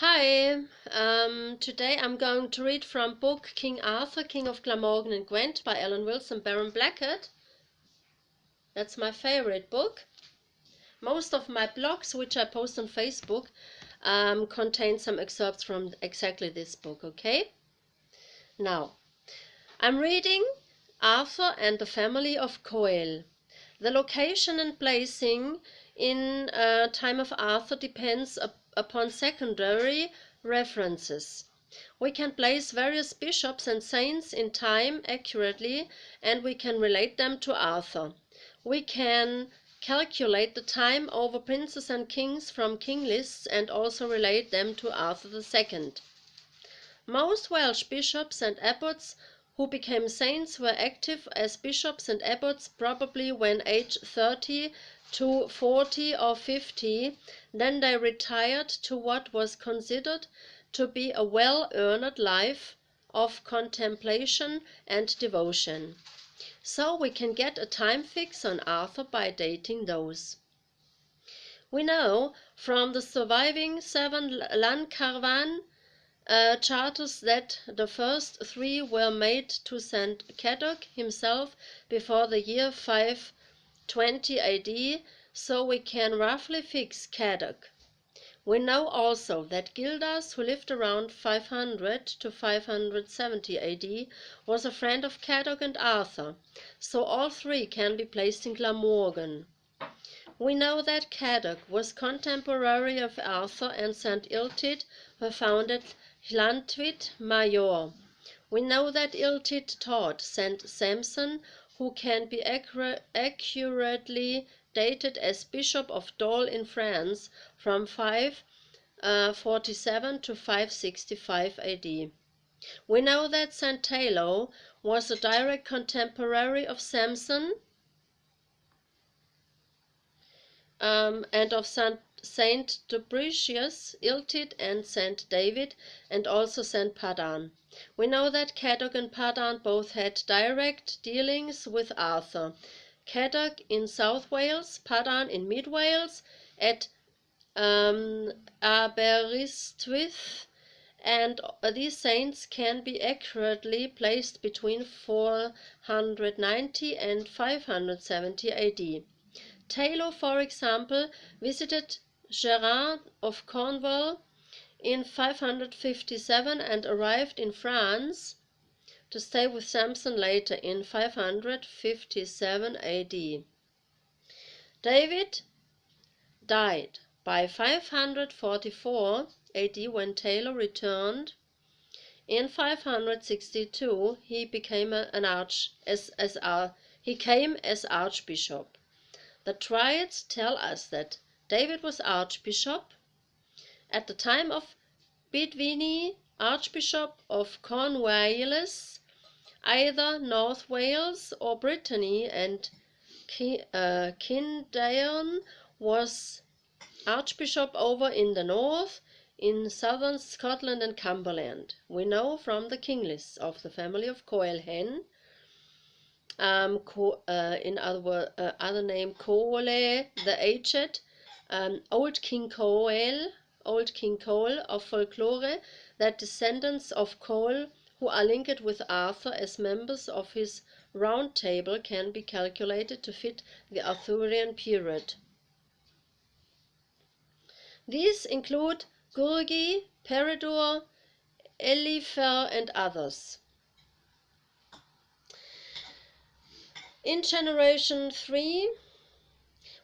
Hi, today I'm going to read from book King Arthur, King of Glamorgan and Gwent by Alan Wilson Baram Blackett. That's my favorite book. Most of my blogs, which I post on Facebook, contain some excerpts from exactly this book, okay? Now, I'm reading Arthur and the Family of Coel. The location and placing in time of Arthur depends upon secondary references. We can place various bishops and saints in time accurately, and we can relate them to Arthur. We can calculate the time over princes and kings from king lists and also relate them to Arthur II. Most Welsh bishops and abbots who became saints were active as bishops and abbots probably when aged 30 to 40 or 50, then they retired to what was considered to be a well-earned life of contemplation and devotion. So we can get a time fix on Arthur by dating those. We know from the surviving 7 Lancarvan charters that the first 3 were made to St. Cadoc himself before the year 520 AD, so we can roughly fix Cadoc. We know also that Gildas, who lived around 500 to 570 AD, was a friend of Cadoc and Arthur, so all 3 can be placed in Glamorgan. We know that Cadoc was contemporary of Arthur and St. Illtyd, who founded Llantwit Major. We know that Illtyd taught St. Samson, who can be accurately dated as Bishop of Dol in France from 547 to 565 AD. We know that St. Talo was a direct contemporary of Samson and of Saint Dubricius, Illtyd, and Saint David, and also Saint Padan. We know that Cadoc and Padan both had direct dealings with Arthur. Cadoc in South Wales, Padan in Mid Wales, at Aberystwyth, and these saints can be accurately placed between 490 and 570 AD. Taylor, for example, visited Geraint of Cornwall in 557 and arrived in France to stay with Samson later in 557 AD. David died by 544 AD when Taylor returned. In 562 he became he came as archbishop. The triads tell us that David was archbishop. At the time of Bedwini, archbishop of Cornwallis, either North Wales or Brittany, and Kindaon was archbishop over in the north, in southern Scotland and Cumberland. We know from the king lists of the family of Coel hen, in other name Coel the Aged, Old King Coel of folklore, that descendants of Coel who are linked with Arthur as members of his round table can be calculated to fit the Arthurian period. These include Gurgi, Peredur, Elifer, and others. In generation 3,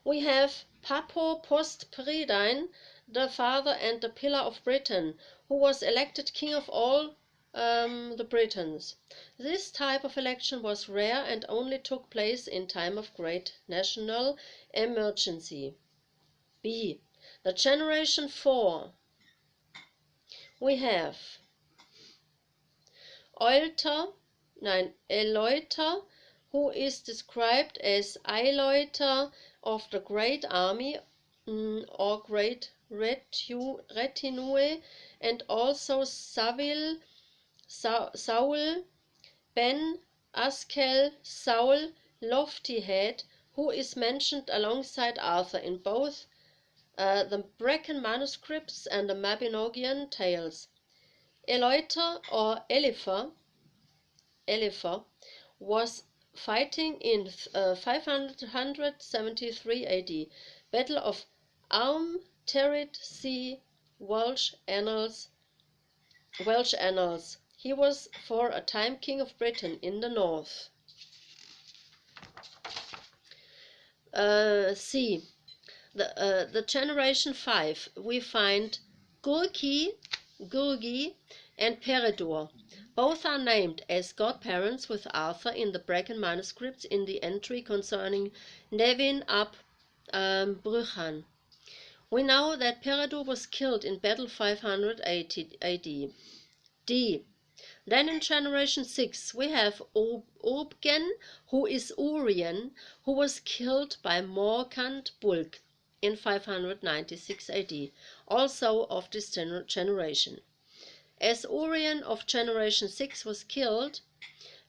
we have Papo post Peridine, the father and the pillar of Britain, who was elected king of all the Britons. This type of election was rare and only took place in time of great national emergency. B. The generation 4, we have Eleuter, who is described as Eyeleuter of the great army or great retinue, and also Saul, Ben Askel, Saul, Lofty Head, who is mentioned alongside Arthur in both the Brecon manuscripts and the Mabinogian tales. Eleuter or Eliphar was fighting in 573 AD, Battle of Aum Territ C. Welsh Annals. He was for a time king of Britain in the north. C. The generation 5, we find Gurgi and Peredur. Both are named as godparents with Arthur in the Brecon manuscripts in the entry concerning Nevin ap Bruchan. We know that Peredur was killed in battle 580 AD. D. Then in generation 6 we have Obgen, who is Urien, who was killed by Morkant Bulk in 596 AD, also of this generation. As Urien of generation 6 was killed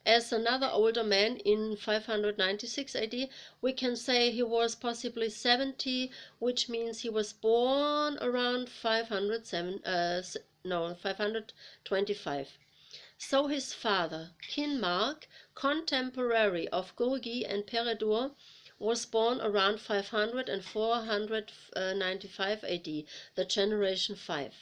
as another older man in 596 AD, we can say he was possibly 70, which means he was born around 525. So his father, Kinmark, contemporary of Gurgi and Peredur, was born around 500 and 495 AD, the generation 5.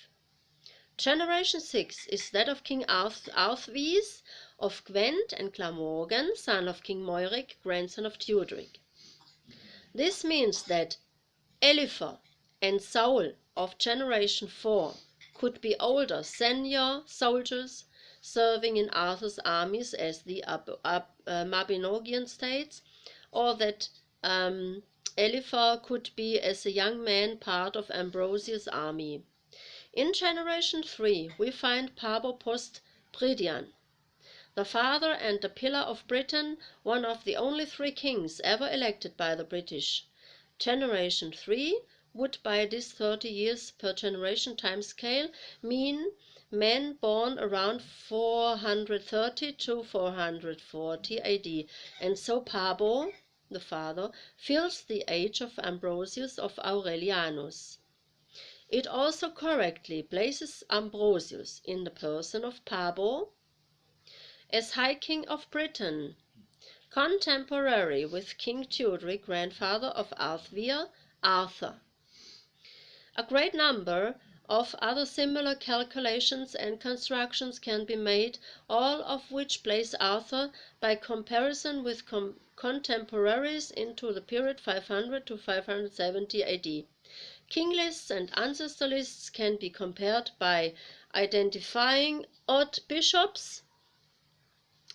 Generation 6 is that of King Arthvis of Gwent and Glamorgan, son of King Moiric, grandson of Theuderic. This means that Eliphar and Saul of generation 4 could be older senior soldiers serving in Arthur's armies as the Mabinogian states, or that Eliphar could be as a young man part of Ambrosius' army. In generation 3 we find Pabo post Bridian, the father and the pillar of Britain, one of the only 3 kings ever elected by the British. Generation 3 would by this 30 years per generation time scale mean men born around 430 to 440 AD, and so Pabo, the father, fills the age of Ambrosius of Aurelianus. It also correctly places Ambrosius in the person of Pabo as High King of Britain, contemporary with King Theuderic, grandfather of Athur. A great number of other similar calculations and constructions can be made, all of which place Arthur, by comparison with contemporaries, into the period 500 to 570 AD. King lists and ancestor lists can be compared by identifying odd bishops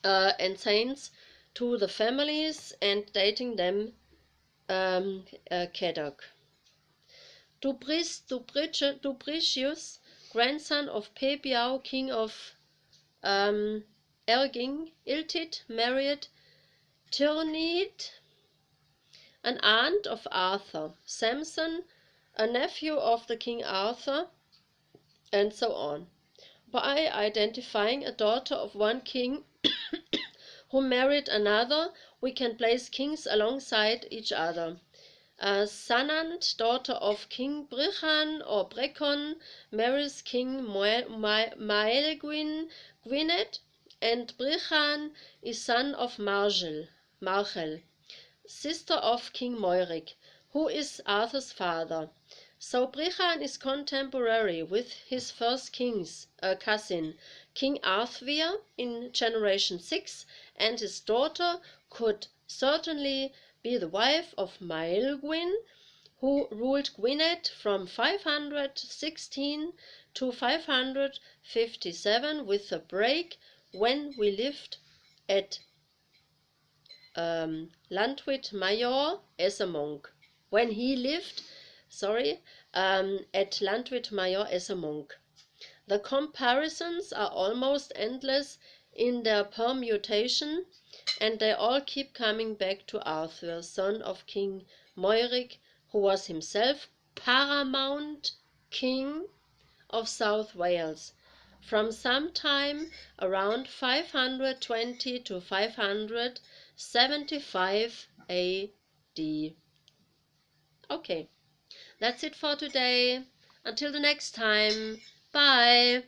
and saints to the families and dating them Kedok. Dubricius, grandson of Pebiau, king of Erging, Iltit, married Tyrnid, an aunt of Arthur, Samson, a nephew of the King Arthur, and so on, by identifying a daughter of one king who married another. We can place kings alongside each other. Sanand, daughter of King Brechan or Brecon, marries King Maelgwyn, Gwynedd, and Brechan is son of Marchel, sister of King Moiric, who is Arthur's father. So Brechan is contemporary with his first cousin, King Arthur, in generation 6, and his daughter could certainly be the wife of Maelgwyn, who ruled Gwynedd from 516 to 557 with a break when we lived at Landwit Major as a monk. When he lived, at Landwit Major as a monk. The comparisons are almost endless in their permutation, and they all keep coming back to Athur, son of King Moiric, who was himself paramount king of South Wales from some time around 520 to 575 AD. Okay, That's it for today. Until the next time. Bye.